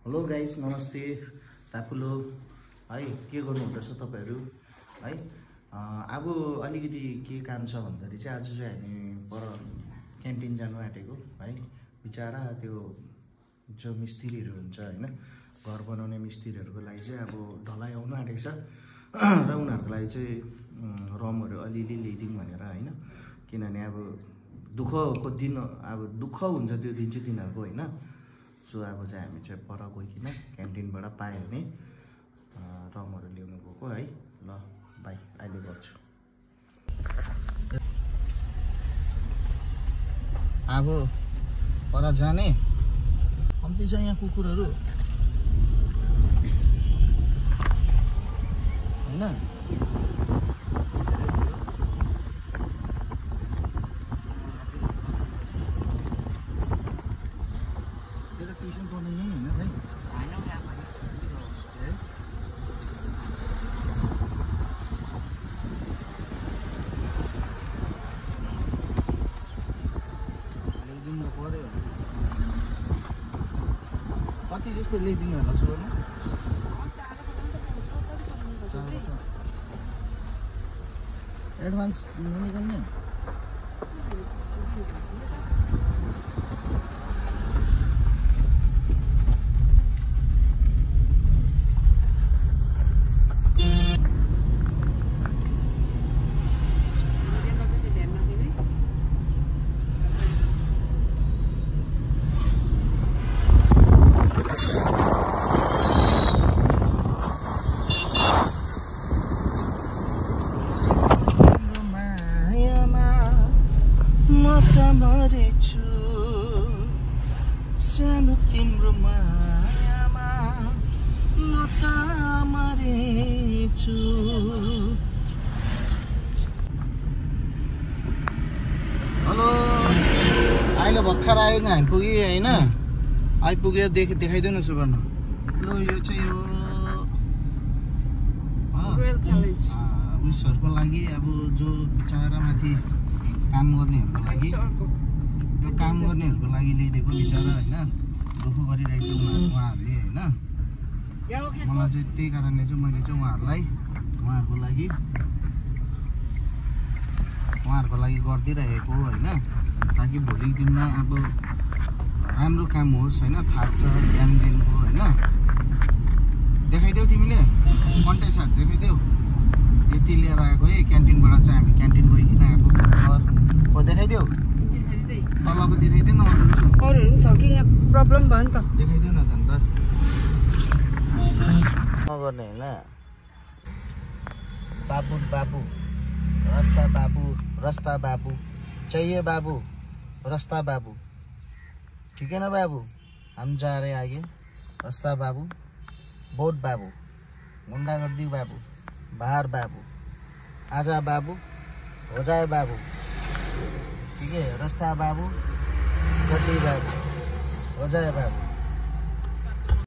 Hello guys, नमस्ते तापुलो है। के गर्नु हुँदैछ तपाईहरु है। अब अलिकति के काम छ भन्दाखेरि चाहिँ आज चाहिँ हामी पर क्यान्टिन जानु आँटेको है। बिचारा त्यो जो मिस्त्रीहरु हुन्छ हैन, घर बनाउने मिस्त्रीहरुको लागि चाहिँ अब ढलाई आउनु आँटेको छ र उनीहरुको लागि चाहिँ रमहरु अलिअलि ल्याइदिउँ भनेर हैन। किनभने अब दुःखको दिन, अब दुःख हुन्छ त्यो दिन चाहिँ तिनीहरुको हैन। सो अब चाहिँ हामी चाहिँ पर गइकिन क्यान्टिनबाट पायो भने रमहरु ल्याउनु गएको है। ल बाई, अहिले गर्छु। अब पर जाने कम्ती छ यहाँ कुकुरहरु हैन। ट्युसन पढ्ने यही हैन भाइ? ल्याइदिनु त पर्यो। कति जस्तो ल्याइदिनु होला सुरु? एडभान्स निकाल्ने मरेछु सानो तिम्रो मायामा म त मरेछु। हेलो, अहिले भर्खर आएको हामी पुगे हैन। आइपुग्यो, देखाइदिउ न सुवर्ण। लो यो चाहिँ हो उइसहरुको लागि, अब जो बिचारा माथि काम गर्नेहरुको लागि, यो काम गर्नेहरुको लागि ल्याइदिएको बिचारा हैन। दुःख गरिरहेछ उहाँहरुले हैन। मलाई चाहिँ त्यही कारणले चाहिँ मैले चाहिँ उहाँहरुको लागि गर्दिरहेको हैन, ताकि भोलिको दिनमा अब राम्रो काम होस् हैन। थाक्छ ध्यान दिनुको हैन। देखाइदेऊ तिमीले कन्टेक्सहरु देखाइदेऊ। यति लिएर आएको है क्यान्टिनबाट चाहिँ हामी क्यान्टिन गइकिन आएको घर हो। देखाइदेऊ, तलको देखाइदेऊ न। अरूहरु पनि छ कि यहाँ प्रब्लम भयो नि त। देखाइदेऊ न त अन्त नगर्ने हैन। बाबू बाबू रास्ता बाबू चाहिए बाबू रास्ता बाबू। ठीक है ना बाबू, हम जा रहे आगे। रास्ता बाबू, बोट बाबू, गुंडागर्दी बाबू, बाहर बाबू, आजा बाबू, हो जाए बाबू। ठीक है, रास्ता बाबू, गड्डी बाबू, हो जाए बाबू।